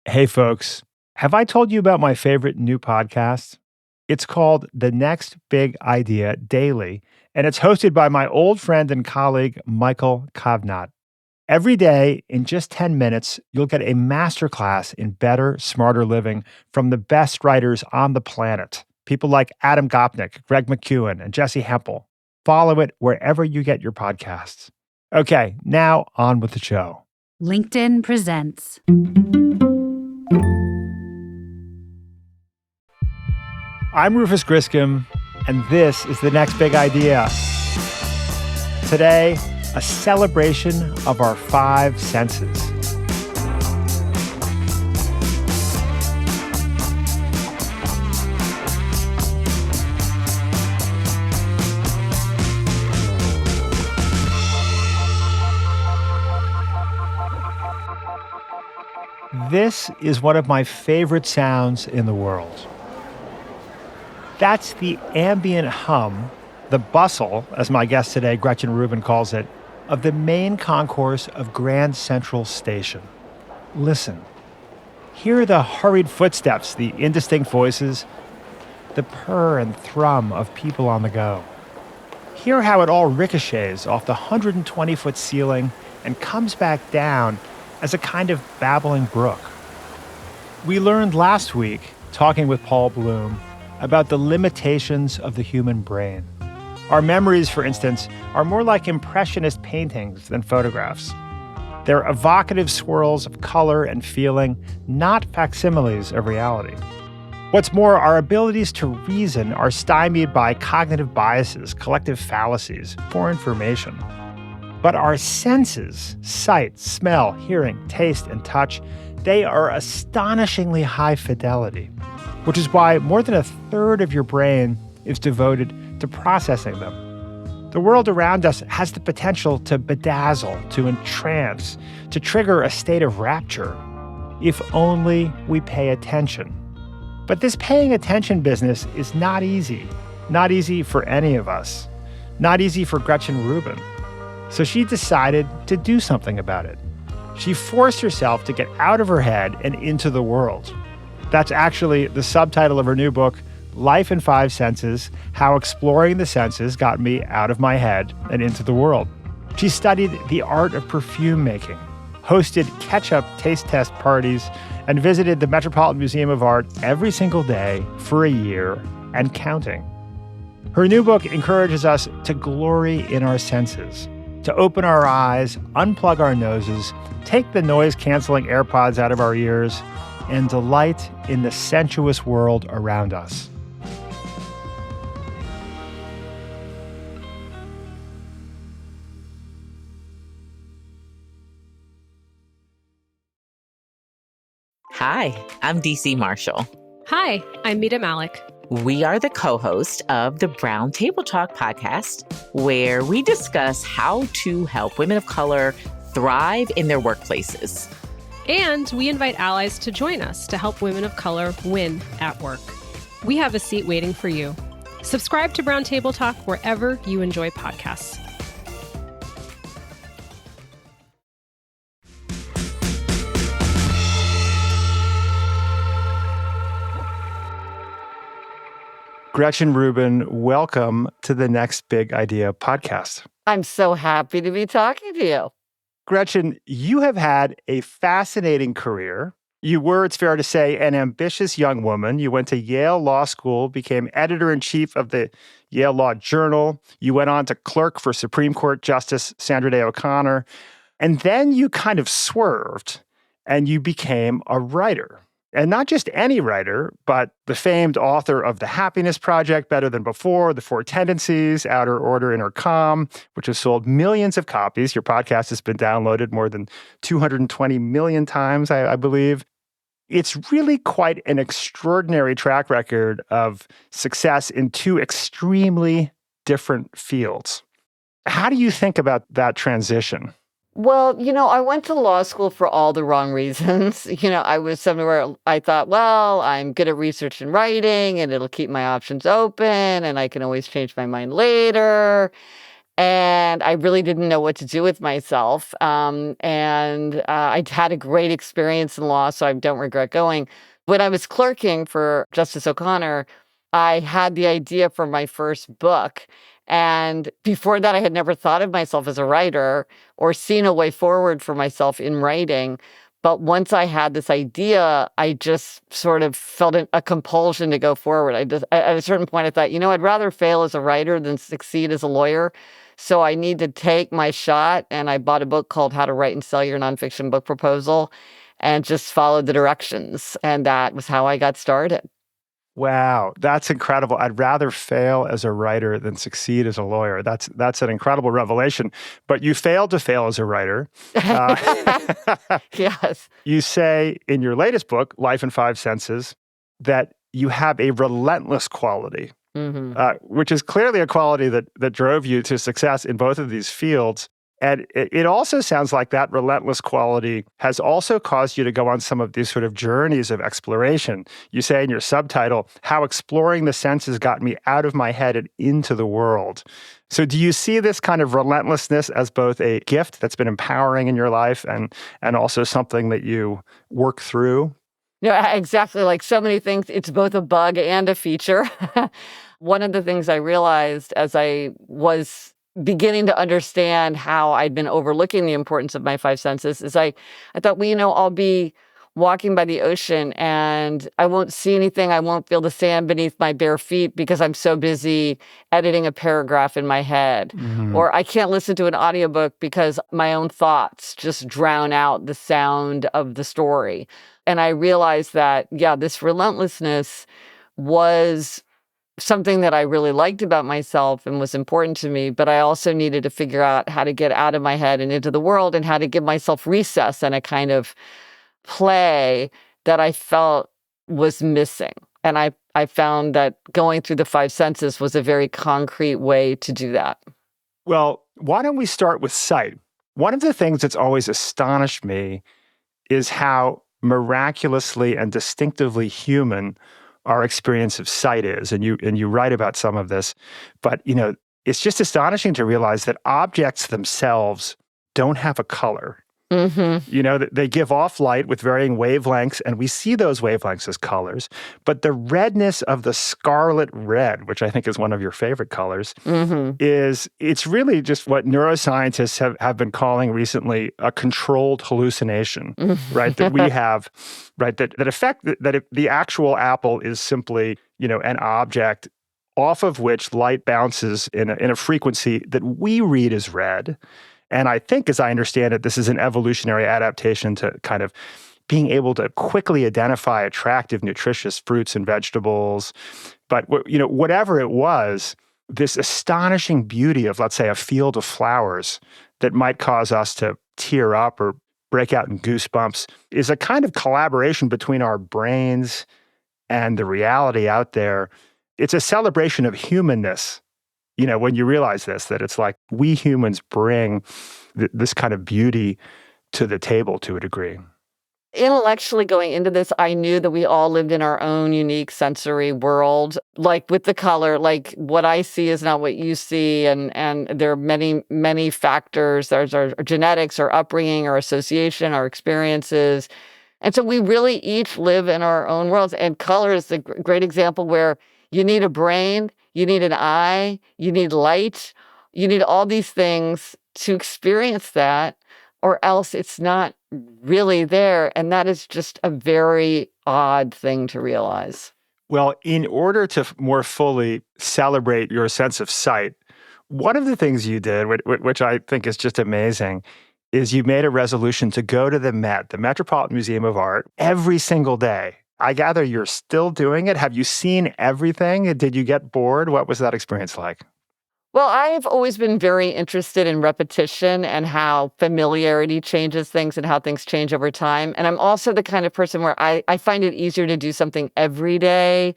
Hey, folks. Have I told you about my favorite new podcast? It's called The Next Big Idea Daily, and it's hosted by my old friend and colleague, Michael Kovnat. Every day, in just 10 minutes, you'll get a masterclass in better, smarter living from the best writers on the planet. People like Adam Gopnik, Greg McKeown, and Jesse Hempel. Follow it wherever you get your podcasts. Okay, now on with the show. LinkedIn presents. I'm Rufus Griscom, and this is The Next Big Idea. Today, a celebration of our five senses. This is one of my favorite sounds in the world. That's the ambient hum, the bustle, as my guest today, Gretchen Rubin, calls it, of the main concourse of Grand Central Station. Listen. Hear the hurried footsteps, the indistinct voices, the purr and thrum of people on the go. Hear how it all ricochets off the 120-foot ceiling and comes back down as a kind of babbling brook. We learned last week, talking with Paul Bloom, about the limitations of the human brain. Our memories, for instance, are more like impressionist paintings than photographs. They're evocative swirls of color and feeling, not facsimiles of reality. What's more, our abilities to reason are stymied by cognitive biases, collective fallacies, poor information. But our senses, sight, smell, hearing, taste, and touch, they are astonishingly high fidelity, which is why more than a third of your brain is devoted to processing them. The world around us has the potential to bedazzle, to entrance, to trigger a state of rapture, if only we pay attention. But this paying attention business is not easy. Not easy for any of us. Not easy for Gretchen Rubin. So she decided to do something about it. She forced herself to get out of her head and into the world. That's actually the subtitle of her new book, Life in Five Senses: How Exploring the Senses Got Me Out of My Head and Into the World. She studied the art of perfume making, hosted ketchup taste test parties, and visited the Metropolitan Museum of Art every single day for a year and counting. Her new book encourages us to glory in our senses, to open our eyes, unplug our noses, take the noise-canceling AirPods out of our ears, and delight in the sensuous world around us. Hi, I'm DC Marshall. Hi, I'm Mita Malik. We are the co-host of the Brown Table Talk podcast, where we discuss how to help women of color thrive in their workplaces. And we invite allies to join us to help women of color win at work. We have a seat waiting for you. Subscribe to Brown Table Talk wherever you enjoy podcasts. Gretchen Rubin, welcome to the Next Big Idea podcast. I'm so happy to be talking to you. Gretchen, you have had a fascinating career. You were, it's fair to say, an ambitious young woman. You went to Yale Law School, became editor-in-chief of the Yale Law Journal. You went on to clerk for Supreme Court Justice Sandra Day O'Connor. And then you kind of swerved and you became a writer. And not just any writer, but the famed author of The Happiness Project, Better Than Before, The Four Tendencies, Outer Order, Inner Calm, which has sold millions of copies. Your podcast has been downloaded more than 220 million times, I believe. It's really quite an extraordinary track record of success in two extremely different fields. How do you think about that transition? Well, I went to law school for all the wrong reasons. I was somewhere I thought, well, I'm good at research and writing and it'll keep my options open and I can always change my mind later. And I really didn't know what to do with myself. I had a great experience in law, so I don't regret going. When I was clerking for Justice O'Connor, I had the idea for my first book. And before that, I had never thought of myself as a writer or seen a way forward for myself in writing. But once I had this idea, I just sort of felt a compulsion to go forward. At a certain point, I thought, I'd rather fail as a writer than succeed as a lawyer. So I need to take my shot. And I bought a book called How to Write and Sell Your Nonfiction Book Proposal and just followed the directions. And that was how I got started. Wow, that's incredible. I'd rather fail as a writer than succeed as a lawyer. That's an incredible revelation. But you failed to fail as a writer. Yes. You say in your latest book, Life in Five Senses, that you have a relentless quality, which is clearly a quality that drove you to success in both of these fields. And it also sounds like that relentless quality has also caused you to go on some of these sort of journeys of exploration. You say in your subtitle, how exploring the senses got me out of my head and into the world. So do you see this kind of relentlessness as both a gift that's been empowering in your life and also something that you work through? Yeah, exactly. Like so many things, it's both a bug and a feature. One of the things I realized as I was beginning to understand how I'd been overlooking the importance of my five senses is I thought, I'll be walking by the ocean and I won't see anything. I won't feel the sand beneath my bare feet because I'm so busy editing a paragraph in my head. Or I can't listen to an audiobook because my own thoughts just drown out the sound of the story. And I realized that, this relentlessness was something that I really liked about myself and was important to me, but I also needed to figure out how to get out of my head and into the world and how to give myself recess and a kind of play that I felt was missing. And I found that going through the five senses was a very concrete way to do that. Well, why don't we start with sight? One of the things that's always astonished me is how miraculously and distinctively human our experience of sight is. And you write about some of this. But, it's just astonishing to realize that objects themselves don't have a color. They give off light with varying wavelengths, and we see those wavelengths as colors. But the redness of the scarlet red, which I think is one of your favorite colors, it's really just what neuroscientists have been calling recently a controlled hallucination, right? That we have, right? That affect that if the actual apple is simply, an object off of which light bounces in a frequency that we read as red. And I think, as I understand it, this is an evolutionary adaptation to kind of being able to quickly identify attractive, nutritious fruits and vegetables. But, whatever it was, this astonishing beauty of, let's say, a field of flowers that might cause us to tear up or break out in goosebumps is a kind of collaboration between our brains and the reality out there. It's a celebration of humanness. When you realize this, that it's like we humans bring this kind of beauty to the table to a degree. Intellectually going into this, I knew that we all lived in our own unique sensory world. Like with the color, like what I see is not what you see. And there are many, many factors. There's our genetics, our upbringing, our association, our experiences. And so we really each live in our own worlds. And color is a great example where you need a brain, you need an eye, you need light, you need all these things to experience that, or else it's not really there. And that is just a very odd thing to realize. Well, in order to more fully celebrate your sense of sight, one of the things you did, which I think is just amazing, is you made a resolution to go to the Met, the Metropolitan Museum of Art, every single day. I gather you're still doing it. Have you seen everything? Did you get bored? What was that experience like? Well, I've always been very interested in repetition and how familiarity changes things and how things change over time. And I'm also the kind of person where I find it easier to do something every day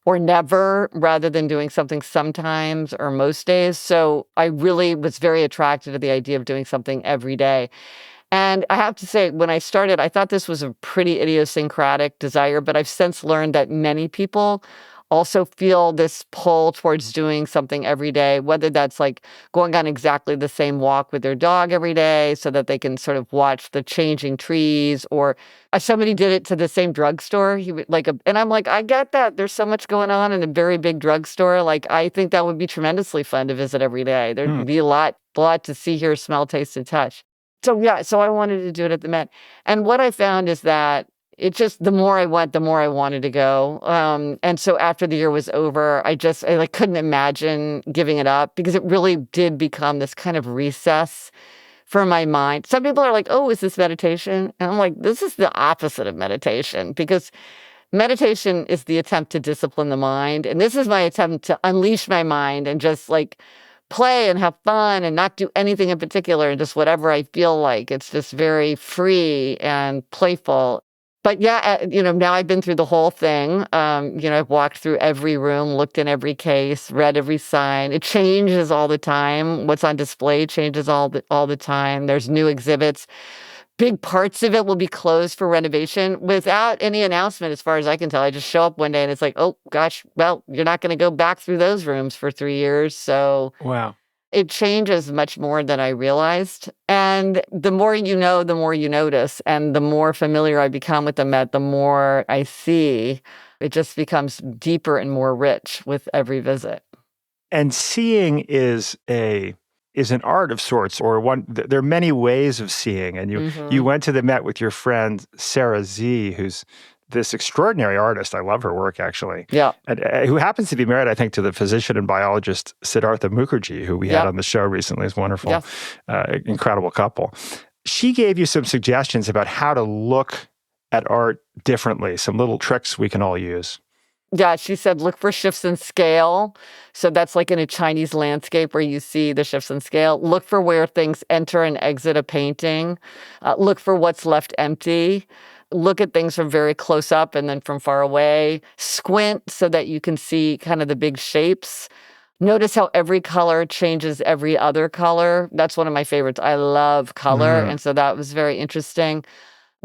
or never rather than doing something sometimes or most days. So I really was very attracted to the idea of doing something every day. And I have to say, when I started, I thought this was a pretty idiosyncratic desire, but I've since learned that many people also feel this pull towards doing something every day, whether that's like going on exactly the same walk with their dog every day so that they can sort of watch the changing trees, or somebody did it to the same drugstore. And I'm like, I get that. There's so much going on in a very big drugstore. Like, I think that would be tremendously fun to visit every day. There'd be a lot to see, hear, smell, taste, and touch. So I wanted to do it at the Met. And what I found is that it just, the more I went, the more I wanted to go. And so after the year was over, I like couldn't imagine giving it up, because it really did become this kind of recess for my mind. Some people are like, oh, is this meditation? And I'm like, this is the opposite of meditation, because meditation is the attempt to discipline the mind. And this is my attempt to unleash my mind and just like play and have fun and not do anything in particular and just whatever I feel like. It's just very free and playful. But yeah, now I've been through the whole thing. I've walked through every room, looked in every case, read every sign. It changes all the time. What's on display changes all the time. There's new exhibits. Big parts of it will be closed for renovation without any announcement, as far as I can tell. I just show up one day and it's like, oh, gosh, well, you're not going to go back through those rooms for 3 years. So Wow. it changes much more than I realized. And the more you know, the more you notice. And the more familiar I become with the Met, the more I see. It just becomes deeper and more rich with every visit. And seeing is an art of sorts, or one. There are many ways of seeing. And you went to the Met with your friend Sarah Z, who's this extraordinary artist. I love her work, actually. Yeah. And, who happens to be married, I think, to the physician and biologist Siddhartha Mukherjee, who we had on the show recently. It's wonderful. Yes. Incredible couple. She gave you some suggestions about how to look at art differently, some little tricks we can all use. Yeah, she said, look for shifts in scale. So that's like in a Chinese landscape where you see the shifts in scale. Look for where things enter and exit a painting. Look for what's left empty. Look at things from very close up and then from far away. Squint so that you can see kind of the big shapes. Notice how every color changes every other color. That's one of my favorites. I love color. And so that was very interesting.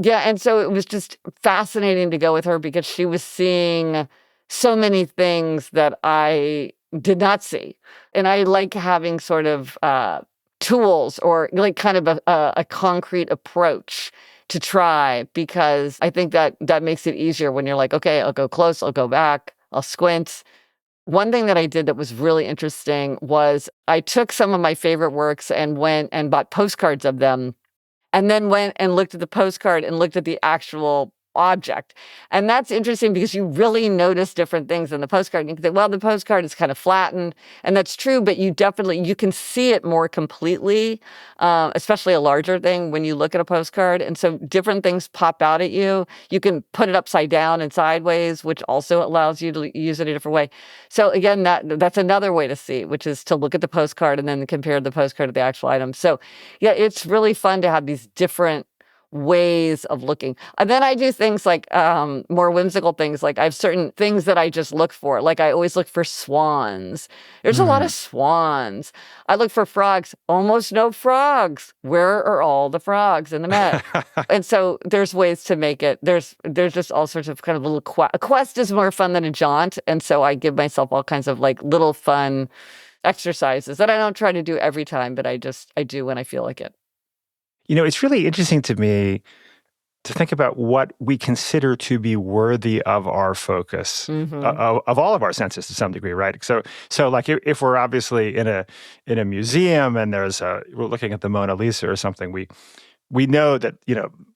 Yeah, and so it was just fascinating to go with her, because she was seeing so many things that I did not see. And I like having sort of tools, or like kind of a concrete approach to try, because I think that makes it easier when you're like, okay, I'll go close, I'll go back, I'll squint. One thing that I did that was really interesting was I took some of my favorite works and went and bought postcards of them, and then went and looked at the postcard and looked at the actual object. And that's interesting, because you really notice different things in the postcard. And you can say, well, the postcard is kind of flattened, and that's true, but you can see it more completely, especially a larger thing when you look at a postcard. And so different things pop out at you. You can put it upside down and sideways, which also allows you to use it a different way. So again, that's another way to see, which is to look at the postcard and then compare the postcard to the actual item. So yeah, it's really fun to have these different ways of looking. And then I do things like more whimsical things. Like I have certain things that I just look for. Like I always look for swans. There's a lot of swans. I look for frogs. Almost no frogs. Where are all the frogs in the Met? And so there's ways to make it. There's just all sorts of kind of little a quest is more fun than a jaunt. And so I give myself all kinds of like little fun exercises that I don't try to do every time, but I do when I feel like it. It's really interesting to me to think about what we consider to be worthy of our focus, of all of our senses to some degree, right? So like if we're obviously in a museum and we're looking at the Mona Lisa or something, we know that,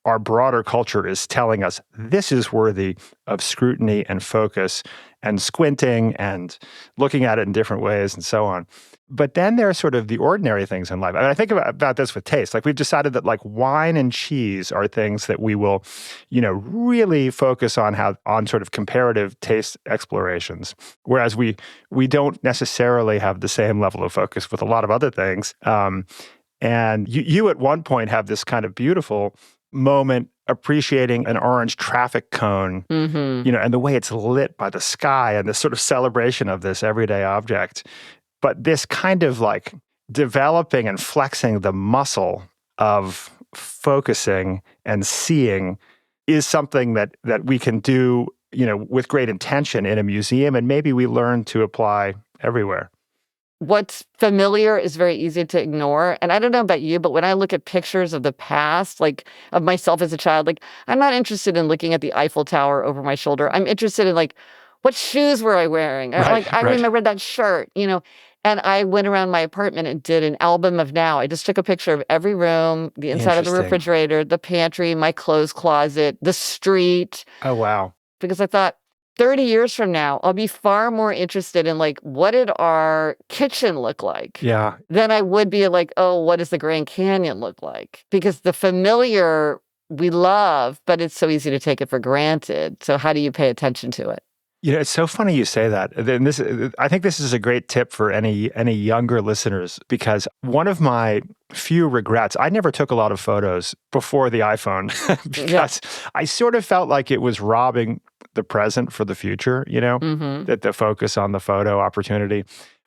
our broader culture is telling us this is worthy of scrutiny and focus and squinting and looking at it in different ways and so on. But then there are sort of the ordinary things in life. I mean, I think about this with taste. Like we've decided that like wine and cheese are things that we will, really focus on sort of comparative taste explorations. Whereas we don't necessarily have the same level of focus with a lot of other things. And you at one point have this kind of beautiful moment appreciating an orange traffic cone, and the way it's lit by the sky and this sort of celebration of this everyday object. But this kind of like developing and flexing the muscle of focusing and seeing is something that we can do with great intention in a museum, and maybe we learn to apply everywhere. What's familiar is very easy to ignore. And I don't know about you, but when I look at pictures of the past, like of myself as a child, like I'm not interested in looking at the Eiffel Tower over my shoulder. I'm interested in like, what shoes were I wearing? Or, like, I remember that shirt, And I went around my apartment and did an album of now. I just took a picture of every room, the inside of the refrigerator, the pantry, my clothes closet, the street. Oh, wow. Because I thought, 30 years from now, I'll be far more interested in like, what did our kitchen look like? Yeah. Than I would be like, oh, what does the Grand Canyon look like? Because the familiar we love, but it's so easy to take it for granted. So how do you pay attention to it? It's so funny you say that. And I think this is a great tip for any younger listeners, because one of my few regrets, I never took a lot of photos before the iPhone because I sort of felt like it was robbing the present for the future, that the focus on the photo opportunity.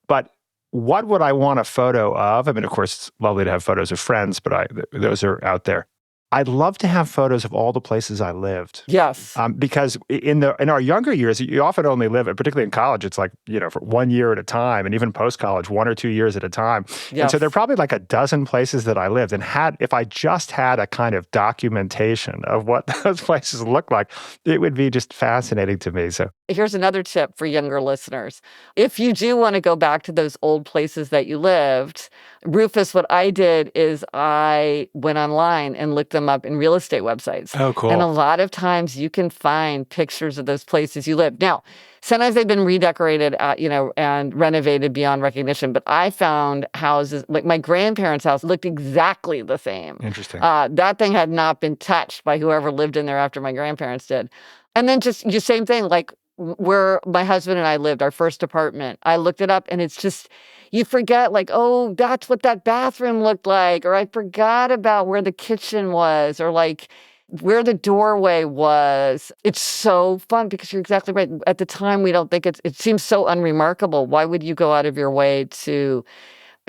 But what would I want a photo of? I mean, of course, it's lovely to have photos of friends, but those are out there. I'd love to have photos of all the places I lived. Yes. Because in our younger years, you often only live, particularly in college, it's like, for 1 year at a time, and even post-college, 1 or 2 years at a time. Yes. And so there are probably like a dozen places that I lived, and if I just had a kind of documentation of what those places look like, it would be just fascinating to me. So here's another tip for younger listeners. If you do want to go back to those old places that you lived, Rufus, what I did is I went online and looked them up in real estate websites. Oh, cool. And a lot of times you can find pictures of those places you lived. Now, sometimes they've been redecorated, and renovated beyond recognition. But I found houses, like my grandparents' house looked exactly the same. Interesting. That thing had not been touched by whoever lived in there after my grandparents did. And then just the same thing, like where my husband and I lived, our first apartment, I looked it up and it's just, you forget like, oh, that's what that bathroom looked like. Or I forgot about where the kitchen was, or like where the doorway was. It's so fun because you're exactly right. At the time, we don't think it seems so unremarkable. Why would you go out of your way to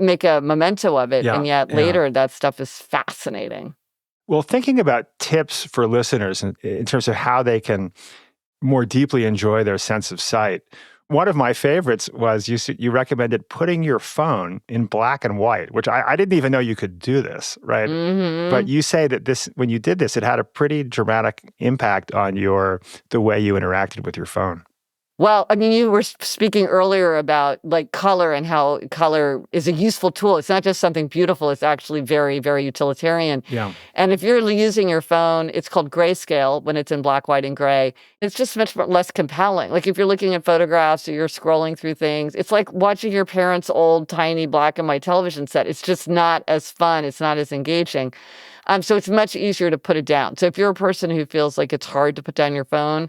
make a memento of it? Yeah, and yet later, that stuff is fascinating. Well, thinking about tips for listeners in terms of how they can more deeply enjoy their sense of sight, one of my favorites was you recommended putting your phone in black and white, which I didn't even know you could do this, right? Mm-hmm. But you say that when you did this, it had a pretty dramatic impact on the way you interacted with your phone. Well, I mean, you were speaking earlier about like color and how color is a useful tool. It's not just something beautiful. It's actually very, very utilitarian. Yeah. And if you're using your phone, it's called grayscale when it's in black, white, and gray. It's just much less compelling. Like if you're looking at photographs or you're scrolling through things, it's like watching your parents' old tiny black and white television set. It's just not as fun. It's not as engaging. So it's much easier to put it down. So if you're a person who feels like it's hard to put down your phone,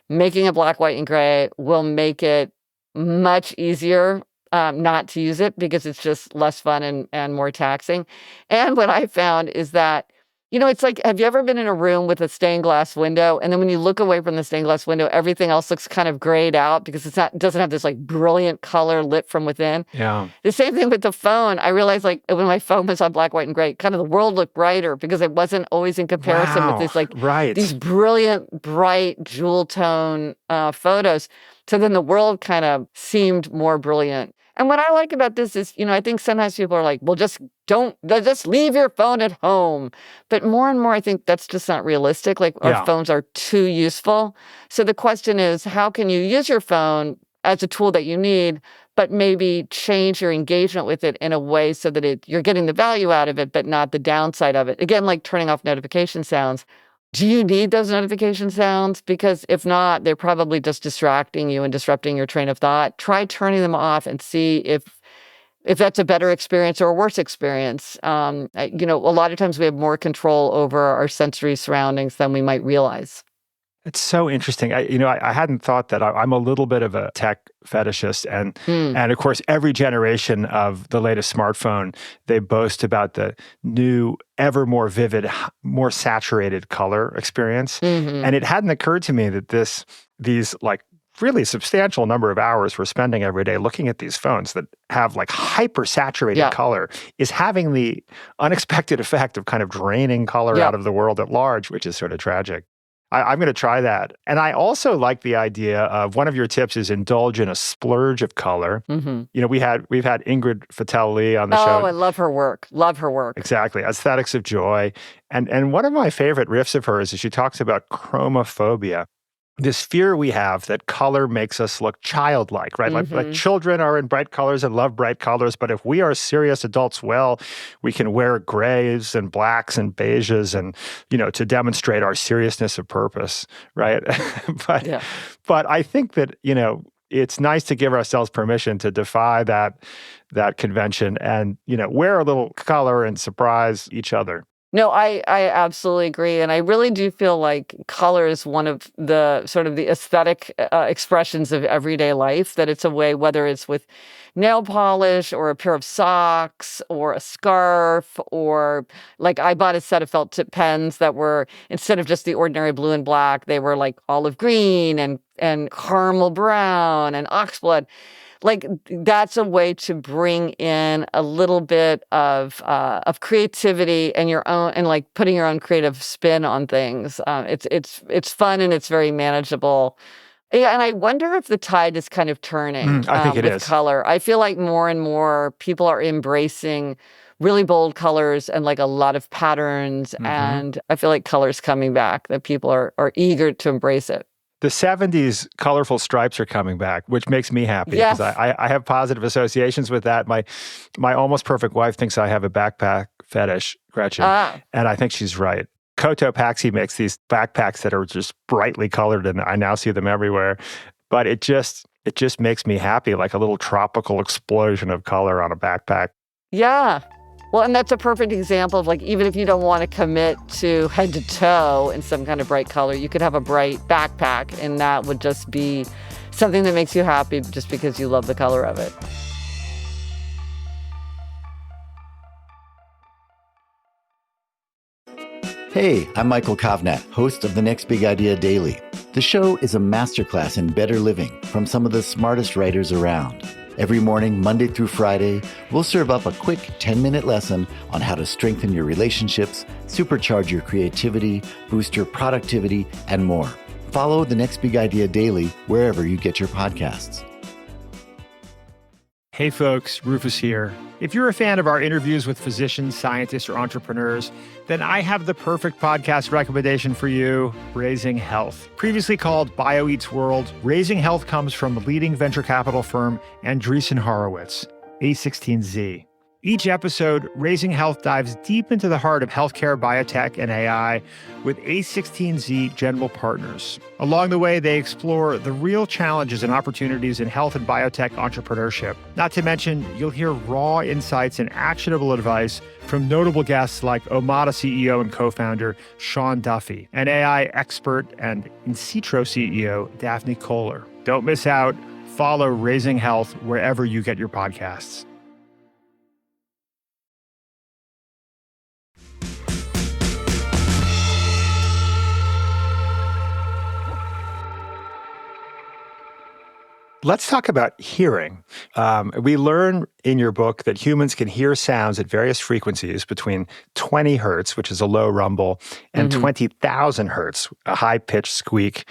making it black, white, and gray will make it much easier not to use it because it's just less fun and more taxing. And what I found is that, it's like, have you ever been in a room with a stained glass window, and then when you look away from the stained glass window, everything else looks kind of grayed out because it doesn't have this like brilliant color lit from within? Yeah. The same thing with the phone. I realized like when my phone was on black, white, and gray, kind of the world looked brighter because it wasn't always in comparison with this like these brilliant, bright jewel tone photos. So then the world kind of seemed more brilliant. And what I like about this is, I think sometimes people are like, well, just leave your phone at home. But more and more, I think that's just not realistic. Like our phones are too useful. So the question is, how can you use your phone as a tool that you need, but maybe change your engagement with it in a way so that you're getting the value out of it, but not the downside of it? Again, like turning off notification sounds. Do you need those notification sounds? Because if not, they're probably just distracting you and disrupting your train of thought. Try turning them off and see if that's a better experience or a worse experience. A lot of times we have more control over our sensory surroundings than we might realize. It's so interesting. I hadn't thought that. I'm a little bit of a tech fetishist, and of course, every generation of the latest smartphone, they boast about the new, ever more vivid, more saturated color experience. Mm-hmm. And it hadn't occurred to me that these like really substantial number of hours we're spending every day looking at these phones that have like hyper saturated color is having the unexpected effect of kind of draining color out of the world at large, which is sort of tragic. I'm going to try that. And I also like the idea of one of your tips is indulge in a splurge of color. Mm-hmm. We've had Ingrid Fattel-Lee on the Oh, show. I love her work. Love her work. Exactly. Aesthetics of Joy. And one of my favorite riffs of hers is she talks about chromophobia. This fear we have that color makes us look childlike, right? Like children are in bright colors and love bright colors, but if we are serious adults, well, we can wear grays and blacks and beiges and, to demonstrate our seriousness of purpose, right? But I think that, it's nice to give ourselves permission to defy that convention and, wear a little color and surprise each other. No, I absolutely agree. And I really do feel like color is one of the sort of the aesthetic expressions of everyday life, that it's a way, whether it's with nail polish or a pair of socks or a scarf, or like I bought a set of felt tip pens that were, instead of just the ordinary blue and black, they were like olive green and caramel brown and oxblood. Like that's a way to bring in a little bit of creativity and your own, and like putting your own creative spin on things. It's fun and it's very manageable. Yeah, and I wonder if the tide is kind of turning. I think it with is. color. I feel like more and more people are embracing really bold colors and like a lot of patterns, and I feel like color's coming back. That people are eager to embrace it. The 70s colorful stripes are coming back, which makes me happy Yes. because I have positive associations with that. My almost perfect wife thinks I have a backpack fetish, Gretchen, and I think she's right. Cotopaxi makes these backpacks that are just brightly colored, and I now see them everywhere. But it just makes me happy, like a little tropical explosion of color on a backpack. Yeah. Well, and that's a perfect example of like, even if you don't want to commit to head to toe in some kind of bright color, you could have a bright backpack, and that would just be something that makes you happy just because you love the color of it. Hey, I'm Michael Kovnat, host of The Next Big Idea Daily. The show is a masterclass in better living from some of the smartest writers around. Every morning, Monday through Friday, we'll serve up a quick 10-minute lesson on how to strengthen your relationships, supercharge your creativity, boost your productivity, and more. Follow The Next Big Idea Daily wherever you get your podcasts. Hey folks, Rufus here. If you're a fan of our interviews with physicians, scientists, or entrepreneurs, then I have the perfect podcast recommendation for you, Raising Health. Previously called BioEats World, Raising Health comes from leading venture capital firm Andreessen Horowitz, A16Z. Each episode, Raising Health dives deep into the heart of healthcare, biotech, and AI with A16Z General Partners. Along the way, they explore the real challenges and opportunities in health and biotech entrepreneurship. Not to mention, you'll hear raw insights and actionable advice from notable guests like Omada CEO and co-founder Sean Duffy, and AI expert and In-Sitro CEO Daphne Kohler. Don't miss out. Follow Raising Health wherever you get your podcasts. Let's talk about hearing. We learn in your book that humans can hear sounds at various frequencies between 20 hertz, which is a low rumble, and 20,000 hertz, a high-pitched squeak.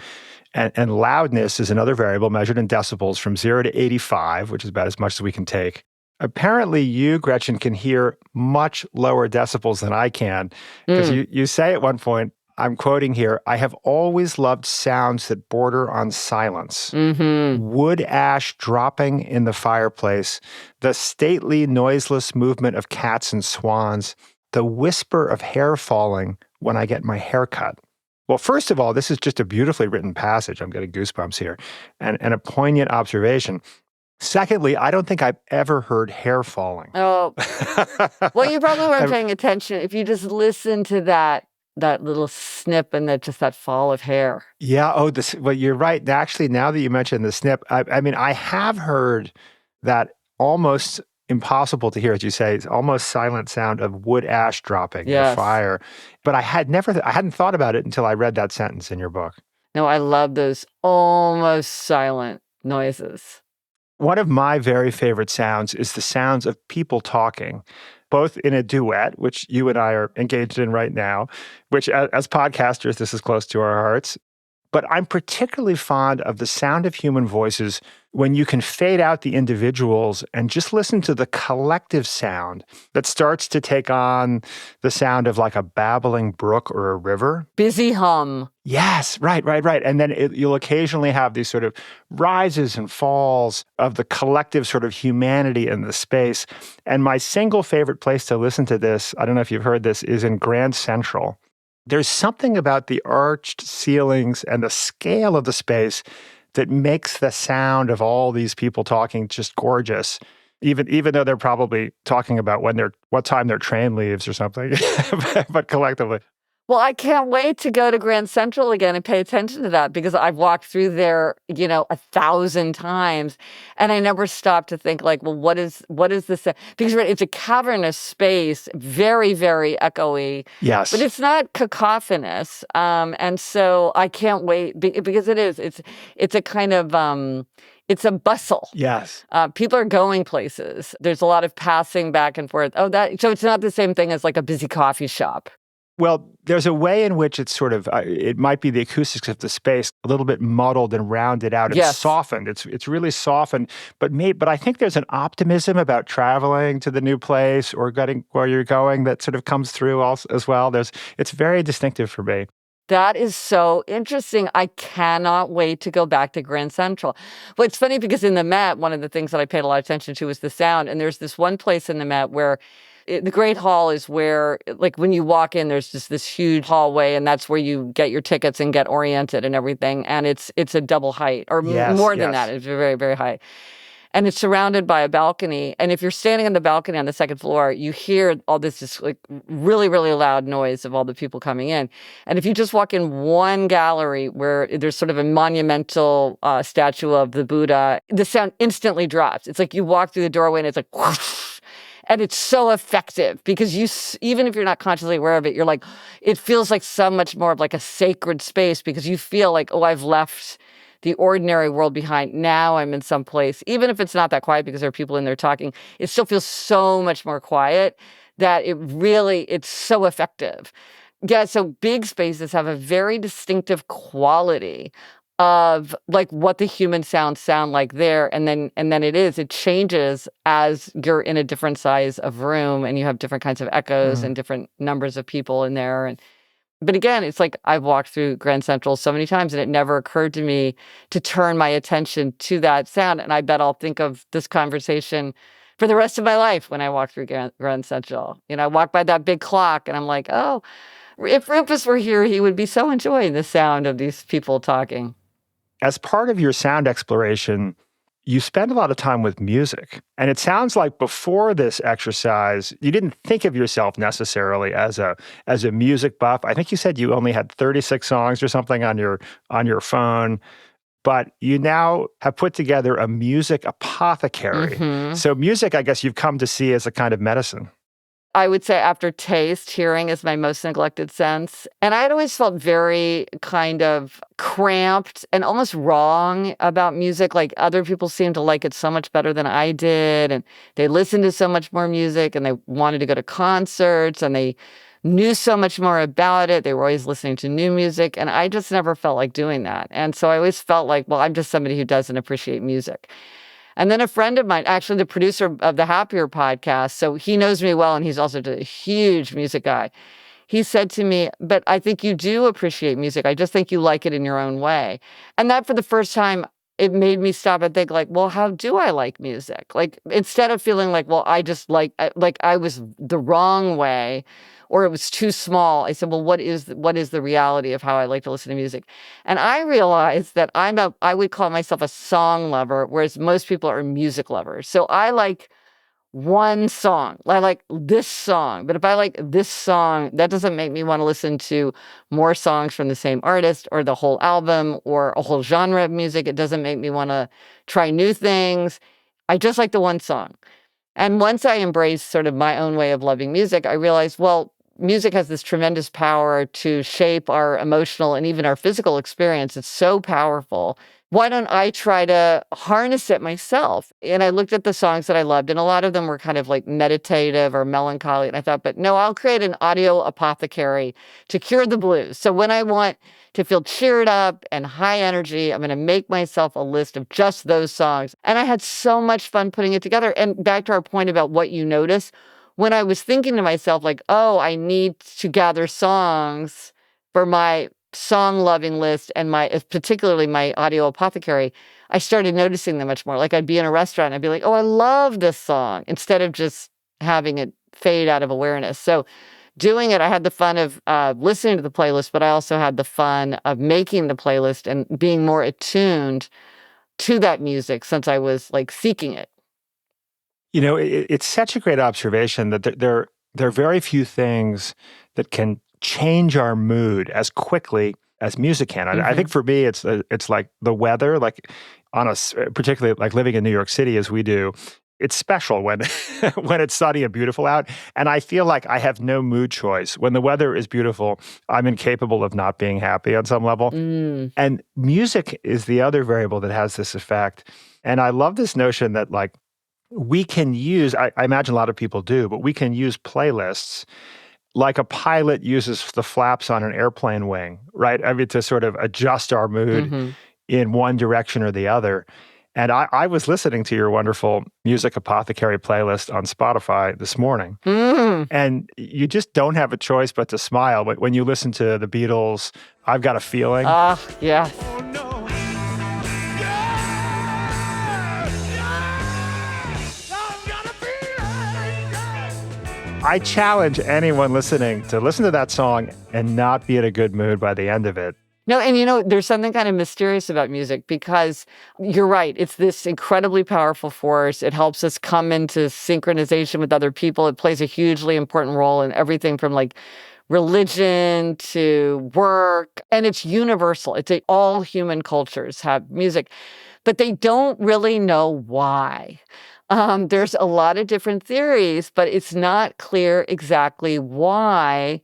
And loudness is another variable measured in decibels from 0 to 85, which is about as much as we can take. Apparently, you, Gretchen, can hear much lower decibels than I can, because you say at one point, I'm quoting here, I have always loved sounds that border on silence. Wood ash dropping in the fireplace, the stately, noiseless movement of cats and swans, the whisper of hair falling when I get my hair cut. Well, first of all, this is just a beautifully written passage. I'm getting goosebumps here, and a poignant observation. Secondly, I don't think I've ever heard hair falling. Oh, well, you probably weren't paying attention. If you just listen to that little snip and that fall of hair. Yeah. Oh, well, you're right. Actually, now that you mentioned the snip, I mean, I have heard that almost impossible to hear, as you say, it's almost silent sound of wood ash dropping in a fire. But I hadn't thought about it until I read that sentence in your book. No, I love those almost silent noises. One of my very favorite sounds is the sounds of people talking. both in a duet, which you and I are engaged in right now, which as podcasters, this is close to our hearts. But I'm particularly fond of the sound of human voices when you can fade out the individuals and just listen to the collective sound that starts to take on the sound of like a babbling brook or a river. Busy hum. Yes, right. And then you'll occasionally have these sort of rises and falls of the collective sort of humanity in the space. And my single favorite place to listen to this, I don't know if you've heard this, is in Grand Central. There's something about the arched ceilings and the scale of the space that makes the sound of all these people talking just gorgeous, even though they're probably talking about what time their train leaves or something, but collectively. Well, I can't wait to go to Grand Central again and pay attention to that because I've walked through there, 1,000 times, and I never stopped to think like, well, what is this? Because it's a cavernous space, very, very echoey. Yes. But it's not cacophonous. And so I can't wait because it is. It's a kind of it's a bustle. Yes. People are going places. There's a lot of passing back and forth. So it's not the same thing as like a busy coffee shop. Well, there's a way in which it's sort of, it might be the acoustics of the space, a little bit muddled and rounded out and softened. It's really softened. But I think there's an optimism about traveling to the new place or getting where you're going that sort of comes through as well. It's very distinctive for me. That is so interesting. I cannot wait to go back to Grand Central. Well, it's funny because in the Met, one of the things that I paid a lot of attention to was the sound. And there's this one place in the Met where the Great Hall is where, like, when you walk in, there's just this huge hallway, and that's where you get your tickets and get oriented and everything. And it's a double height, or more than that. It's very, very high. And it's surrounded by a balcony. And if you're standing on the balcony on the second floor, you hear all this just like really, really loud noise of all the people coming in. And if you just walk in one gallery where there's sort of a monumental statue of the Buddha, the sound instantly drops. It's like you walk through the doorway and it's like whoosh. And it's so effective because even if you're not consciously aware of it, you're like, it feels like so much more of like a sacred space because you feel like, oh, I've left the ordinary world behind. Now I'm in some place, even if it's not that quiet because there are people in there talking, it still feels so much more quiet that it's so effective. Yeah, so big spaces have a very distinctive quality of like what the human sounds sound like there. And then it changes as you're in a different size of room and you have different kinds of echoes and different numbers of people in there. But again, it's like I've walked through Grand Central so many times and it never occurred to me to turn my attention to that sound. And I bet I'll think of this conversation for the rest of my life when I walk through Grand Central. I walk by that big clock and I'm like, oh, if Rufus were here, he would be so enjoying the sound of these people talking. As part of your sound exploration, you spend a lot of time with music. And it sounds like before this exercise, you didn't think of yourself necessarily as a music buff. I think you said you only had 36 songs or something on your phone. But you now have put together a music apothecary. Mm-hmm. So music, I guess you've come to see as a kind of medicine. I would say after taste, hearing is my most neglected sense. And I had always felt very kind of cramped and almost wrong about music. Like other people seemed to like it so much better than I did. And they listened to so much more music and they wanted to go to concerts and they knew so much more about it. They were always listening to new music. And I just never felt like doing that. And so I always felt like, well, I'm just somebody who doesn't appreciate music. And then a friend of mine, actually the producer of the Happier podcast, so he knows me well, and he's also a huge music guy. He said to me, but I think you do appreciate music. I just think you like it in your own way. And that for the first time, it made me stop and think like, well, how do I like music? Like, instead of feeling like, well, I just like I was the wrong way, or it was too small. I said, well, what is the reality of how I like to listen to music? And I realized that I would call myself a song lover, whereas most people are music lovers. So I like one song. I like this song. But if I like this song, that doesn't make me want to listen to more songs from the same artist or the whole album or a whole genre of music. It doesn't make me want to try new things. I just like the one song. And once I embraced sort of my own way of loving music, I realized, well, music has this tremendous power to shape our emotional and even our physical experience. It's so powerful. Why don't I try to harness it myself? And I looked at the songs that I loved, and a lot of them were kind of like meditative or melancholy. And I thought, but no, I'll create an audio apothecary to cure the blues. So when I want to feel cheered up and high energy, I'm going to make myself a list of just those songs. And I had so much fun putting it together. And back to our point about what you notice, when I was thinking to myself, like, oh, I need to gather songs for my song loving list and particularly my audio apothecary, I started noticing them much more. Like I'd be in a restaurant and I'd be like, oh, I love this song, instead of just having it fade out of awareness. So doing it, I had the fun of listening to the playlist, but I also had the fun of making the playlist and being more attuned to that music since I was like seeking it. It's such a great observation that there are very few things that can change our mood as quickly as music can. I think for me, it's like the weather, like particularly like living in New York City as we do. It's special when when it's sunny and beautiful out. And I feel like I have no mood choice. When the weather is beautiful, I'm incapable of not being happy on some level. And music is the other variable that has this effect. And I love this notion that like we can use, I imagine a lot of people do, but we can use playlists like a pilot uses the flaps on an airplane wing, right? I mean, to sort of adjust our mood in one direction or the other. And I was listening to your wonderful Music Apothecary playlist on Spotify this morning. And you just don't have a choice but to smile. When you listen to the Beatles, I've Got a Feeling. Yeah. I challenge anyone listening to listen to that song and not be in a good mood by the end of it. No, and there's something kind of mysterious about music because you're right. It's this incredibly powerful force. It helps us come into synchronization with other people. It plays a hugely important role in everything from like religion to work. And it's universal. All human cultures have music, but they don't really know why. There's a lot of different theories, but it's not clear exactly why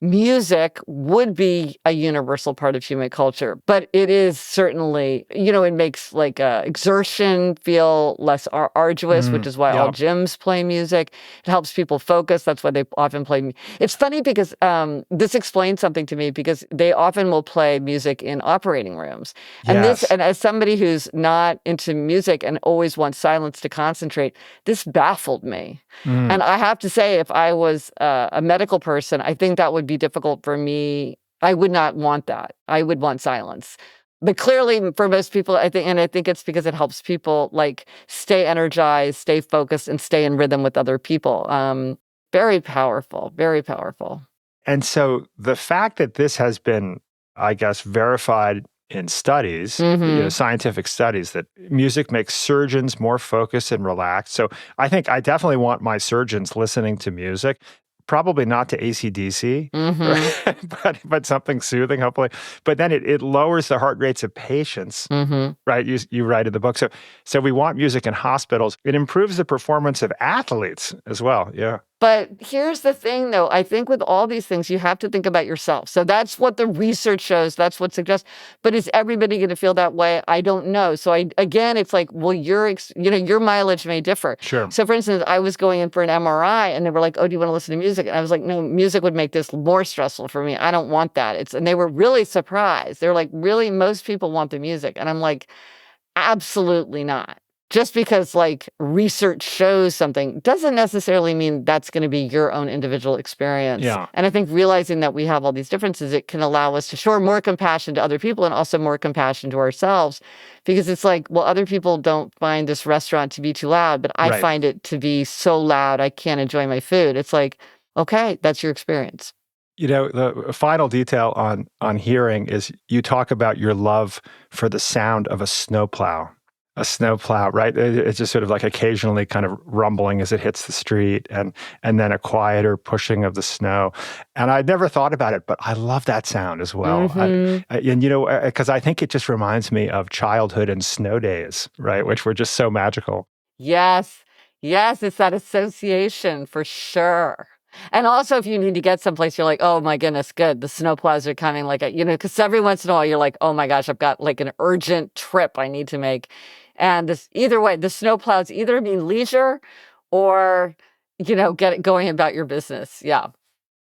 music would be a universal part of human culture. But it is certainly, it makes like exertion feel less arduous, which is why all gyms play music. It helps people focus. That's why they often play. It's funny because this explains something to me because they often will play music in operating rooms. And and as somebody who's not into music and always wants silence to concentrate, this baffled me. And I have to say, if I was a medical person, I think that would be difficult for me. I would not want that. I would want silence. But clearly, for most people, I think it's because it helps people like stay energized, stay focused, and stay in rhythm with other people. Very powerful, very powerful. And so the fact that this has been, I guess, verified in studies, scientific studies, that music makes surgeons more focused and relaxed. So I think I definitely want my surgeons listening to music. Probably not to AC/DC, but something soothing, hopefully. But then it lowers the heart rates of patients, right? You write in the book. So we want music in hospitals. It improves the performance of athletes as well. Yeah. But here's the thing, though. I think with all these things, you have to think about yourself. So that's what the research shows. That's what suggests. But is everybody going to feel that way? I don't know. So again, it's like, well, your mileage may differ. Sure. So for instance, I was going in for an MRI and they were like, oh, do you want to listen to music? And I was like, no, music would make this more stressful for me. I don't want that. And they were really surprised. They're like, really? Most people want the music. And I'm like, absolutely not. Just because like research shows something doesn't necessarily mean that's going to be your own individual experience. Yeah. And I think realizing that we have all these differences, it can allow us to show more compassion to other people and also more compassion to ourselves. Because it's like, well, other people don't find this restaurant to be too loud, but I find it to be so loud I can't enjoy my food. It's like, okay, that's your experience. The final detail on hearing is you talk about your love for the sound of a snowplow. A snowplow, right? It's just sort of like occasionally kind of rumbling as it hits the street and then a quieter pushing of the snow. And I'd never thought about it, but I love that sound as well. Because I think it just reminds me of childhood and snow days, right? Which were just so magical. Yes, it's that association for sure. And also, if you need to get someplace, you're like, oh my goodness, good. The snowplows are coming. Like, because every once in a while you're like, oh my gosh, I've got like an urgent trip I need to make. And either way, the snowplows either mean leisure or, get it going about your business. Yeah.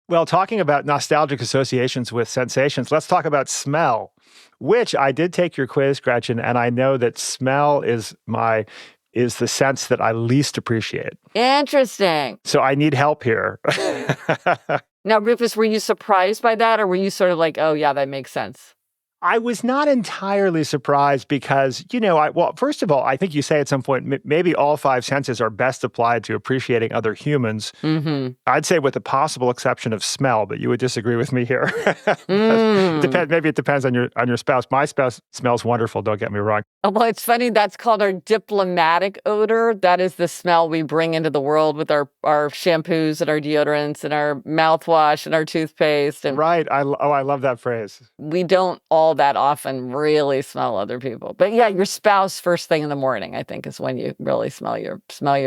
Well, talking about nostalgic associations with sensations, let's talk about smell, which I did take your quiz, Gretchen, and I know that smell is the sense that I least appreciate. Interesting. So I need help here. Now, Rufus, were you surprised by that, or were you sort of like, oh, yeah, that makes sense? I was not entirely surprised because, first of all, I think you say at some point, maybe all five senses are best applied to appreciating other humans. Mm-hmm. I'd say with the possible exception of smell, but you would disagree with me here. Maybe it depends on your spouse. My spouse smells wonderful, don't get me wrong. Well, it's funny. That's called our diplomatic odor. That is the smell we bring into the world with our shampoos and our deodorants and our mouthwash and our toothpaste. And right. I love that phrase. We don't all that often really smell other people. But yeah, your spouse first thing in the morning, I think, is when you really smell your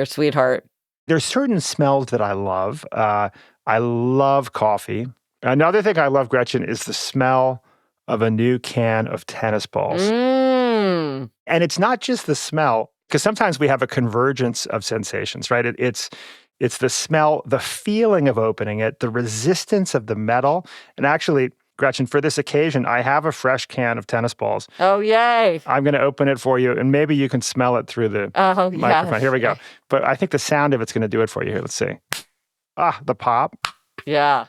sweetheart. There's certain smells that I love. I love coffee. Another thing I love, Gretchen, is the smell of a new can of tennis balls. Mm. And it's not just the smell, because sometimes we have a convergence of sensations, right? It's the smell, the feeling of opening it, the resistance of the metal. And actually, Gretchen, for this occasion, I have a fresh can of tennis balls. Oh, yay. I'm going to open it for you, and maybe you can smell it through the microphone. Yes. Here we go. But I think the sound of it's going to do it for you. Here, let's see. The pop. Yeah.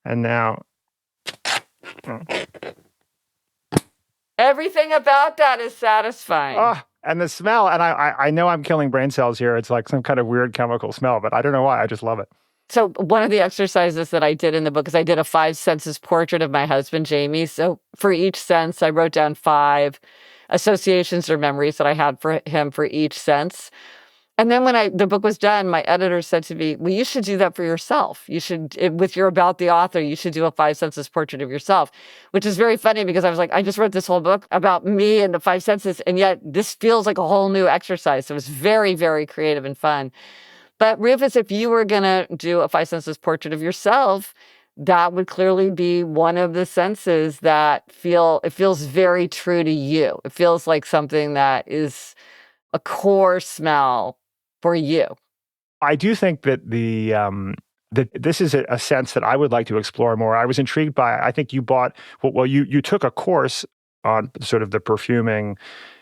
And now. Everything about that is satisfying. And the smell, and I know I'm killing brain cells here. It's like some kind of weird chemical smell, but I don't know why. I just love it. So one of the exercises that I did in the book is I did a 5 senses portrait of my husband, Jamie. So for each sense, I wrote down 5 associations or memories that I had for him for each sense. And then when the book was done, my editor said to me, well, you should do that for yourself. You should, with your About the Author, you should do a 5 senses portrait of yourself, which is very funny because I was like, I just wrote this whole book about me and the 5 senses, and yet this feels like a whole new exercise. So it was very, very creative and fun. But Rufus, if you were going to do a 5 senses portrait of yourself, that would clearly be one of the senses that feels very true to you. It feels like something that is a core smell for you. I do think that that this is a sense that I would like to explore more. I was intrigued by, I think you you took a course on sort of the perfuming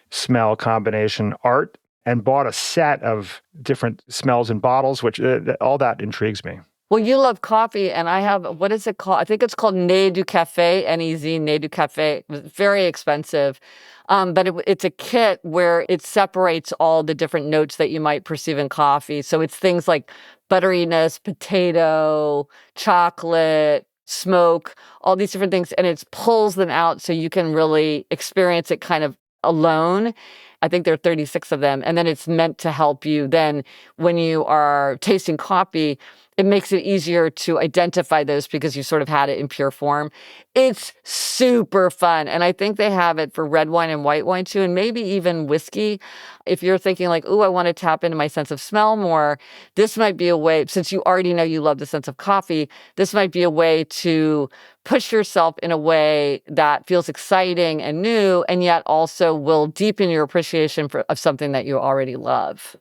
smell combination art and bought a set of different smells and bottles, which all that intrigues me. Well, you love coffee, and I have, what is it called? I think it's called Nez du Café, N-E-Z, Nez du Café. It's very expensive, but it's a kit where it separates all the different notes that you might perceive in coffee. So it's things like butteriness, potato, chocolate, smoke, all these different things, and it pulls them out so you can really experience it kind of alone. I think there are 36 of them. And then it's meant to help you then when you are tasting coffee, it makes it easier to identify those because you sort of had it in pure form. It's super fun. And I think they have it for red wine and white wine too, and maybe even whiskey. If you're thinking like, I want to tap into my sense of smell more, this might be a way, since you already know you love the sense of coffee, this might be a way to push yourself in a way that feels exciting and new, and yet also will deepen your appreciation of something that you already love.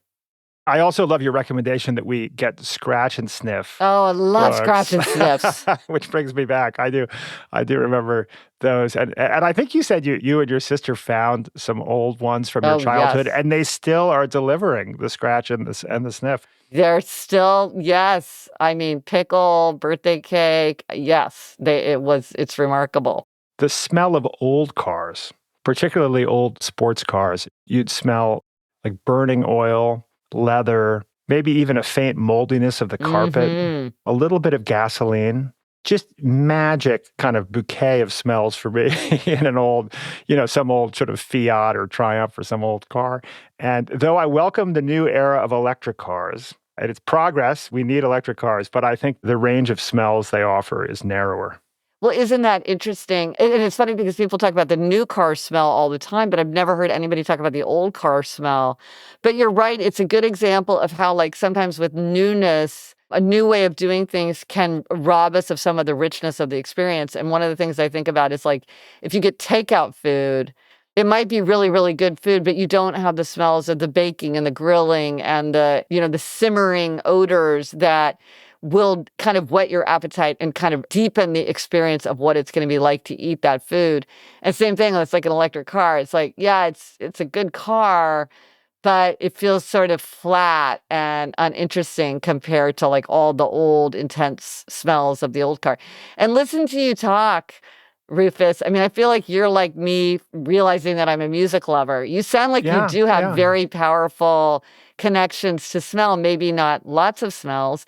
I also love your recommendation that we get scratch and sniff. Oh, I love books. scratch and sniffs. Which brings me back. I do remember those. And I think you said you and your sister found some old ones from your childhood, yes. And they still are delivering the scratch and the sniff. They're still, yes. I mean, pickle, birthday cake, yes. It's remarkable. The smell of old cars, particularly old sports cars, you'd smell like burning oil, leather, maybe even a faint moldiness of the carpet, a little bit of gasoline, just magic kind of bouquet of smells for me in an old, some old sort of Fiat or Triumph or some old car. And though I welcome the new era of electric cars, and it's progress, we need electric cars, but I think the range of smells they offer is narrower. Well, isn't that interesting? And it's funny because people talk about the new car smell all the time, but I've never heard anybody talk about the old car smell. But you're right. It's a good example of how, like, sometimes with newness, a new way of doing things can rob us of some of the richness of the experience. And one of the things I think about is like, if you get takeout food, it might be really, really good food, but you don't have the smells of the baking and the grilling and the simmering odors that will kind of whet your appetite and kind of deepen the experience of what it's going to be like to eat that food. And same thing, it's like an electric car. It's like, yeah, it's a good car, but it feels sort of flat and uninteresting compared to like all the old intense smells of the old car. And listen to you talk, Rufus. I mean, I feel like you're like me realizing that I'm a music lover. You sound like you do have very powerful connections to smell, maybe not lots of smells,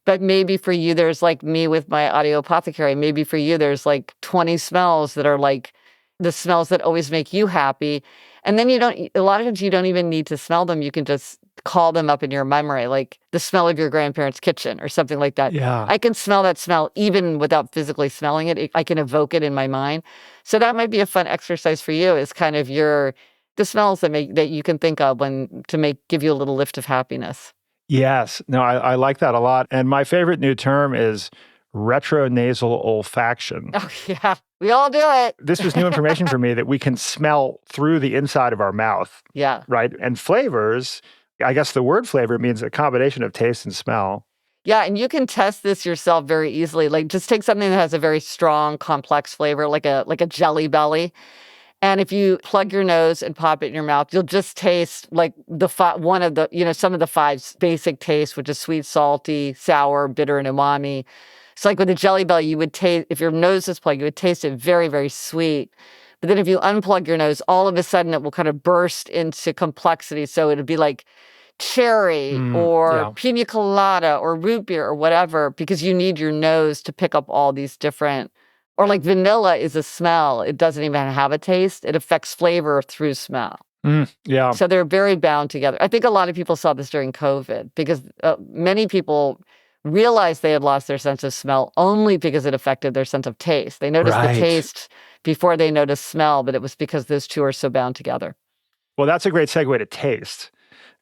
but maybe for you, there's like me with my audio apothecary. Maybe for you, there's like 20 smells that are like the smells that always make you happy. And then a lot of times you don't even need to smell them. You can just call them up in your memory, like the smell of your grandparents' kitchen or something like that. Yeah. I can smell that smell even without physically smelling it. I can evoke it in my mind. So that might be a fun exercise for you, is kind of the smells that you can think of give you a little lift of happiness. Yes. No, I like that a lot. And my favorite new term is retronasal olfaction. Oh, yeah. We all do it. This was new information for me, that we can smell through the inside of our mouth. Yeah. Right? And flavors, I guess the word flavor means a combination of taste and smell. Yeah, and you can test this yourself very easily. Like, just take something that has a very strong, complex flavor, like a Jelly Belly. And if you plug your nose and pop it in your mouth, you'll just taste like some of the five basic tastes, which is sweet, salty, sour, bitter, and umami. It's like with a Jelly Belly, you would taste, if your nose is plugged, you would taste it very, very sweet. But then if you unplug your nose, all of a sudden it will kind of burst into complexity. So it'd be like cherry or pina colada or root beer or whatever, because you need your nose to pick up all these different. Or like vanilla is a smell. It doesn't even have a taste. It affects flavor through smell. Yeah. So they're very bound together. I think a lot of people saw this during COVID, because many people realized they had lost their sense of smell only because it affected their sense of taste. They noticed the taste before they noticed smell, but it was because those two are so bound together. Well, that's a great segue to taste,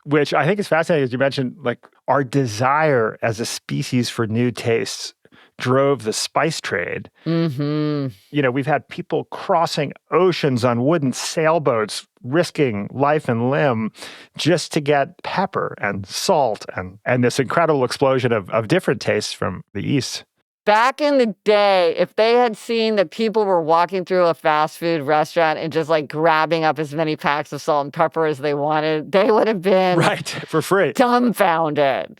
which I think is fascinating, as you mentioned, like our desire as a species for new tastes drove the spice trade. Mm-hmm. We've had people crossing oceans on wooden sailboats, risking life and limb just to get pepper and salt and this incredible explosion of different tastes from the East. Back in the day, if they had seen that people were walking through a fast food restaurant and just like grabbing up as many packs of salt and pepper as they wanted, they would have been for free, dumbfounded,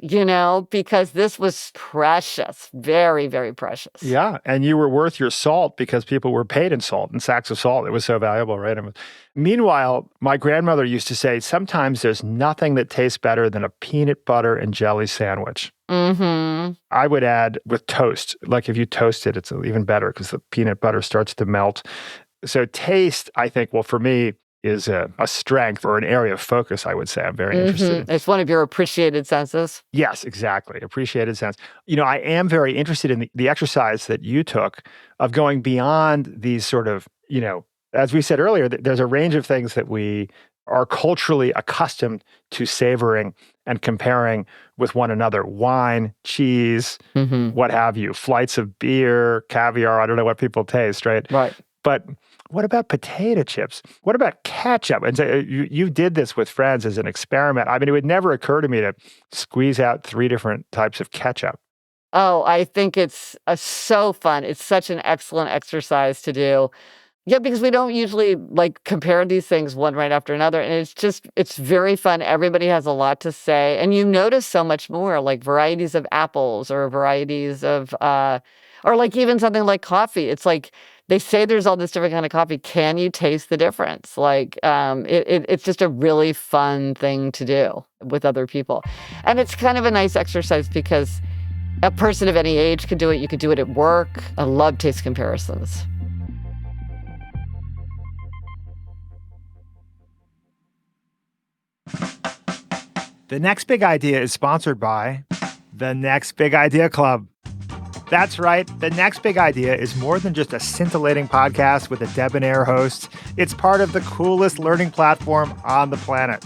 because this was precious, very, very precious. Yeah, and you were worth your salt because people were paid in salt and sacks of salt. It was so valuable, right? Meanwhile, my grandmother used to say, sometimes there's nothing that tastes better than a peanut butter and jelly sandwich. Mm-hmm. I would add with toast. Like if you toast it, it's even better because the peanut butter starts to melt. So taste, I think, for me, is a strength or an area of focus, I would say. I'm very interested in. It's one of your appreciated senses. Yes, exactly. Appreciated sense. I am very interested in the exercise that you took of going beyond these sort of, as we said earlier, there's a range of things that we are culturally accustomed to savoring and comparing with one another. Wine, cheese, what have you, flights of beer, caviar, I don't know what people taste, right? Right. But what about potato chips? What about ketchup? And so you did this with friends as an experiment. I mean, it would never occur to me to squeeze out 3 different types of ketchup. Oh, I think it's so fun. It's such an excellent exercise to do. Yeah, because we don't usually compare these things one right after another. And it's very fun. Everybody has a lot to say. And you notice so much more, like varieties of apples or varieties of, or like even something like coffee. It's like they say there's all this different kind of coffee. Can you taste the difference? It's just a really fun thing to do with other people. And it's kind of a nice exercise because a person of any age could do it. You could do it at work. I love taste comparisons. The Next Big Idea is sponsored by the Next Big Idea Club. That's right. The Next Big Idea is more than just a scintillating podcast with a debonair host. It's part of the coolest learning platform on the planet.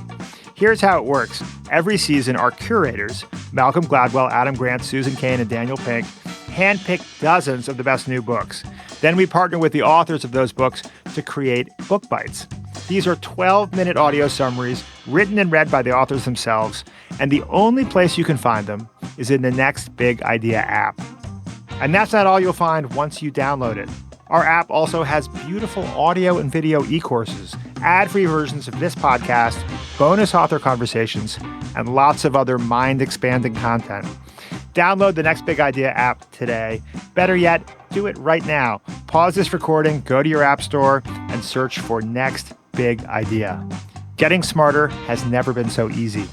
Here's how it works. Every season, our curators Malcolm Gladwell, Adam Grant, Susan Cain, and Daniel Pink handpicked dozens of the best new books. Then we partner with the authors of those books to create Book Bites. These are 12-minute audio summaries written and read by the authors themselves, and the only place you can find them is in the Next Big Idea app. And that's not all you'll find once you download it. Our app also has beautiful audio and video e-courses, ad-free versions of this podcast, bonus author conversations, and lots of other mind-expanding content. Download the Next Big Idea app today. Better yet, do it right now. Pause this recording, go to your app store, and search for Next Big Idea. Getting smarter has never been so easy.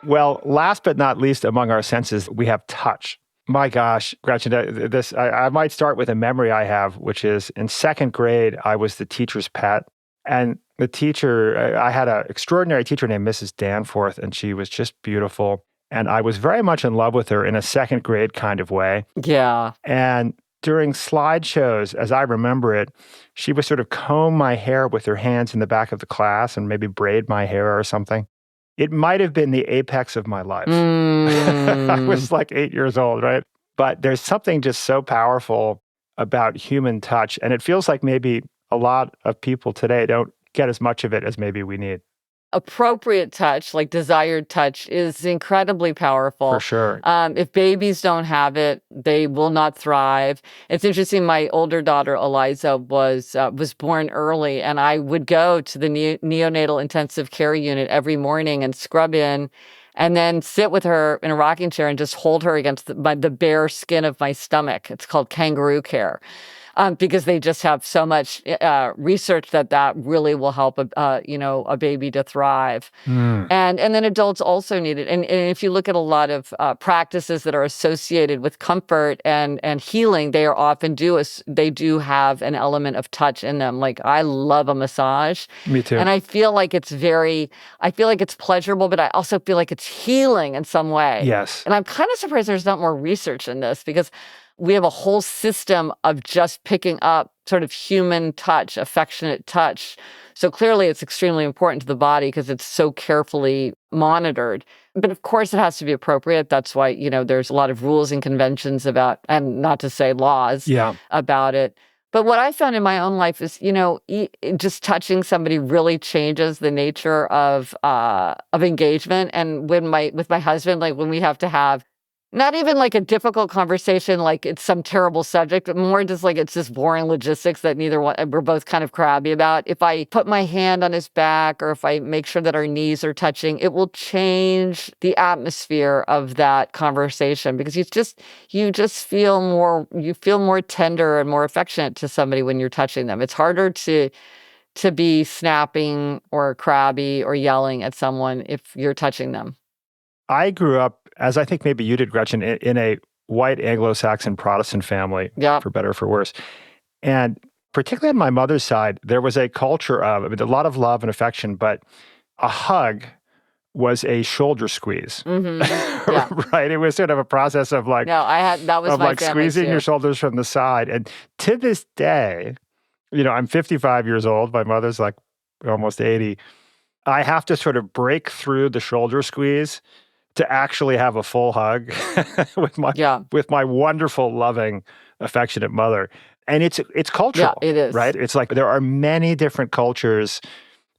Well, last but not least among our senses, we have touch. My gosh, Gretchen, I might start with a memory I have, which is in second grade, I was the teacher's pet. And the teacher, I had an extraordinary teacher named Mrs. Danforth, and she was just beautiful. And I was very much in love with her in a second grade kind of way. Yeah. And during slideshows, as I remember it, she would sort of comb my hair with her hands in the back of the class and maybe braid my hair or something. It might have been the apex of my life. I was like 8 years old, right? But there's something just so powerful about human touch. And it feels like maybe a lot of people today don't get as much of it as maybe we need. Appropriate touch, like desired touch, is incredibly powerful. For sure. If babies don't have it, they will not thrive. It's interesting. My older daughter, Eliza, was born early, and I would go to the neonatal intensive care unit every morning and scrub in, and then sit with her in a rocking chair and just hold her against the bare skin of my stomach. It's called kangaroo care. Because they just have so much research that really will help a baby to thrive. And then adults also need it. And if you look at a lot of practices that are associated with comfort and healing, they are often they do have an element of touch in them. Like, I love a massage. Me too. And I feel like it's pleasurable, but I also feel like it's healing in some way. Yes. And I'm kind of surprised there's not more research in this, because we have a whole system of just picking up sort of human touch, affectionate touch. So clearly it's extremely important to the body because it's so carefully monitored. But of course it has to be appropriate. That's why, there's a lot of rules and conventions about, and not to say laws, about it. But what I found in my own life is, just touching somebody really changes the nature of engagement. And with my husband, like when we have to have not even like a difficult conversation, like it's some terrible subject, but more just like it's just boring logistics that we're both kind of crabby about. If I put my hand on his back, or if I make sure that our knees are touching, it will change the atmosphere of that conversation, because you feel more tender and more affectionate to somebody when you're touching them. It's harder to be snapping or crabby or yelling at someone if you're touching them. I grew up, as I think maybe you did, Gretchen, in a white Anglo-Saxon Protestant family, for better or for worse. And particularly on my mother's side, there was a culture of, a lot of love and affection, but a hug was a shoulder squeeze. Mm-hmm. Yeah. Right? It was sort of a process of like, that was my family squeezing too. your shoulders from the side. And to this day, I'm 55 years old. My mother's like almost 80. I have to sort of break through the shoulder squeeze to actually have a full hug with my wonderful, loving, affectionate mother. And it's cultural. Yeah, it is. Right? It's like there are many different cultures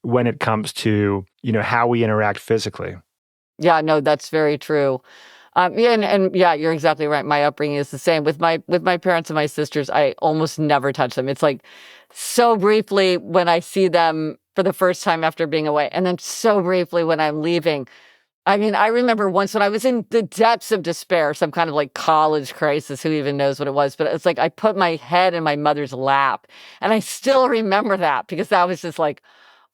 when it comes to, how we interact physically. Yeah, no, that's very true. You're exactly right. My upbringing is the same. With my parents and my sisters, I almost never touch them. It's like so briefly when I see them for the first time after being away, and then so briefly when I'm leaving. I mean, I remember once when I was in the depths of despair, some kind of like college crisis, who even knows what it was, but it's like I put my head in my mother's lap, and I still remember that because that was just like,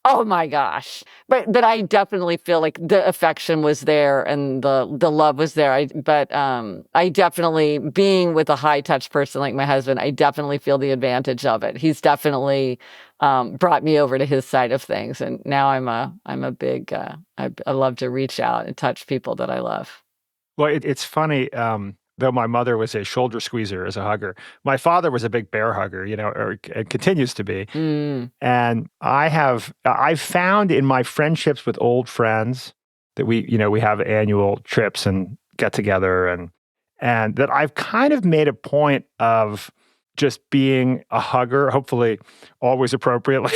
oh my gosh. But I definitely feel like the affection was there and the love was there. I definitely, being with a high touch person like my husband, I definitely feel the advantage of it. He's definitely brought me over to his side of things. And now I'm a big, I love to reach out and touch people that I love. Well, it's funny. though my mother was a shoulder squeezer as a hugger. My father was a big bear hugger, and continues to be. And I've found in my friendships with old friends that we have annual trips and get together, and that I've kind of made a point of just being a hugger, hopefully always appropriately,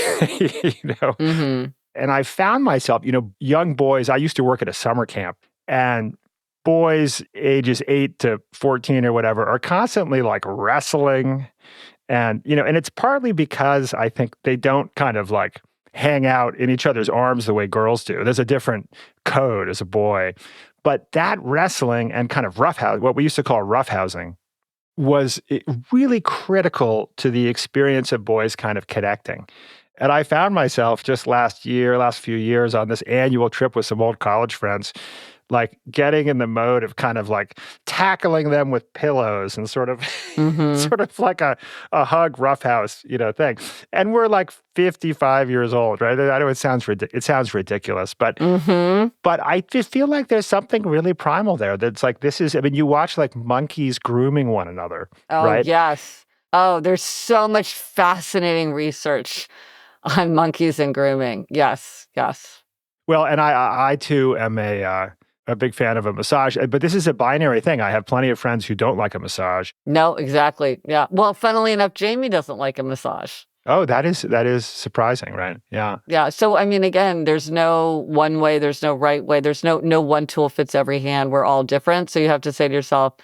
And I found myself, young boys, I used to work at a summer camp, and boys ages 8 to 14 or whatever are constantly like wrestling. And it's partly because I think they don't kind of like hang out in each other's arms the way girls do. There's a different code as a boy. But that wrestling and kind of roughhouse, what we used to call roughhousing, was really critical to the experience of boys kind of connecting. And I found myself just last few years on this annual trip with some old college friends, like getting in the mode of kind of like tackling them with pillows and sort of sort of like a hug roughhouse, thing. And we're like 55 years old, right? I know it sounds ridiculous, but I just feel like there's something really primal there. That's like, you watch like monkeys grooming one another, right? Oh, yes. Oh, there's so much fascinating research on monkeys and grooming. Yes. Well, and I too am a big fan of a massage, but this is a binary thing. I have plenty of friends who don't like a massage. No, exactly. Yeah. Well, funnily enough, Jamie doesn't like a massage. Oh, that is surprising, right? Yeah. Yeah. So, I mean, again, there's no one way, there's no right way, there's no one tool fits every hand. We're all different. So you have to say to yourself,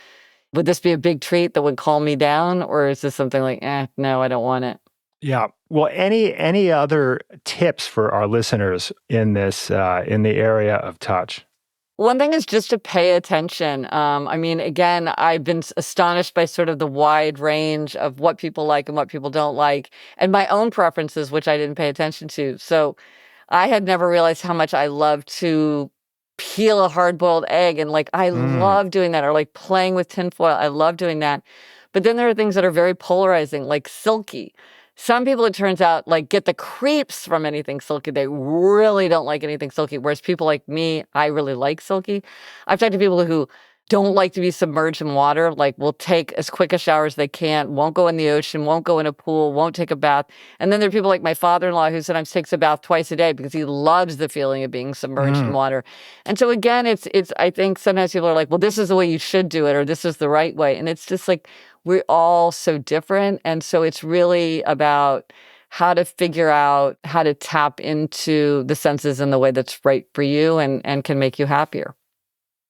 would this be a big treat that would calm me down? Or is this something like, no, I don't want it? Yeah. Well, any other tips for our listeners in this, in the area of touch? One thing is just to pay attention. I mean, again, I've been astonished by sort of the wide range of what people like and what people don't like, and my own preferences, which I didn't pay attention to. So I had never realized how much I love to peel a hard-boiled egg, and like I love doing that, or like playing with tinfoil. I love doing that. But then there are things that are very polarizing, like silky. Some people, it turns out, like get the creeps from anything silky. They really don't like anything silky. Whereas people like me, I really like silky. I've talked to people who don't like to be submerged in water, like will take as quick a shower as they can, won't go in the ocean, won't go in a pool, won't take a bath. And then there are people like my father-in-law who sometimes takes a bath twice a day because he loves the feeling of being submerged in water. And so again, it's I think sometimes people are like, well, this is the way you should do it, or this is the right way. And it's just like, we're all so different. And so it's really about how to figure out how to tap into the senses in the way that's right for you and can make you happier.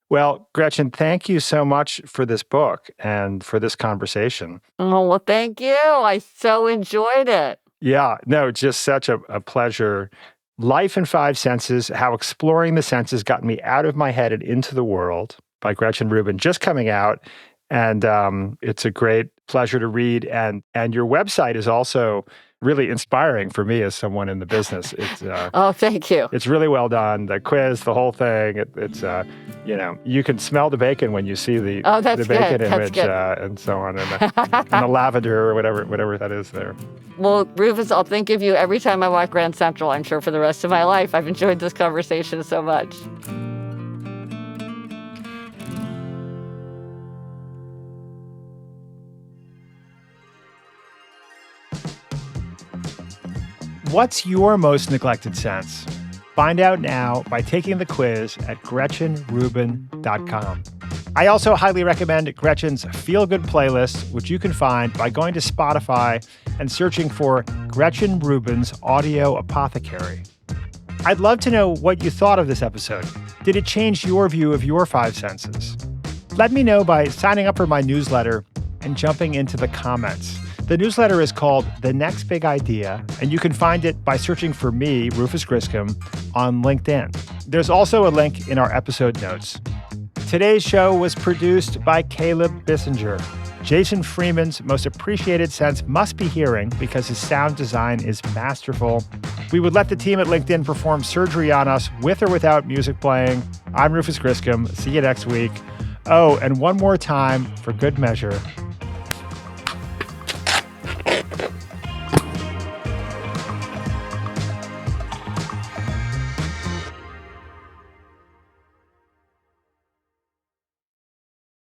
Well, Gretchen, thank you so much for this book and for this conversation. Oh, well, thank you. I so enjoyed it. Yeah, no, just such a pleasure. Life in Five Senses, How Exploring the Senses Got Me Out of My Head and Into the World by Gretchen Rubin, just coming out. And it's a great pleasure to read. And your website is also really inspiring for me as someone in the business. It's oh, thank you. It's really well done. The quiz, the whole thing. It's you can smell the bacon when you see the bacon image and so on, and the lavender or whatever that is there. Well, Rufus, I'll think of you every time I walk Grand Central. I'm sure for the rest of my life. I've enjoyed this conversation so much. What's your most neglected sense? Find out now by taking the quiz at GretchenRubin.com. I also highly recommend Gretchen's Feel Good playlist, which you can find by going to Spotify and searching for Gretchen Rubin's Audio Apothecary. I'd love to know what you thought of this episode. Did it change your view of your five senses? Let me know by signing up for my newsletter and jumping into the comments. The newsletter is called The Next Big Idea, and you can find it by searching for me, Rufus Griscom, on LinkedIn. There's also a link in our episode notes. Today's show was produced by Caleb Bissinger. Jason Freeman's most appreciated sense must be hearing because his sound design is masterful. We would let the team at LinkedIn perform surgery on us with or without music playing. I'm Rufus Griscom. See you next week. Oh, and one more time, for good measure,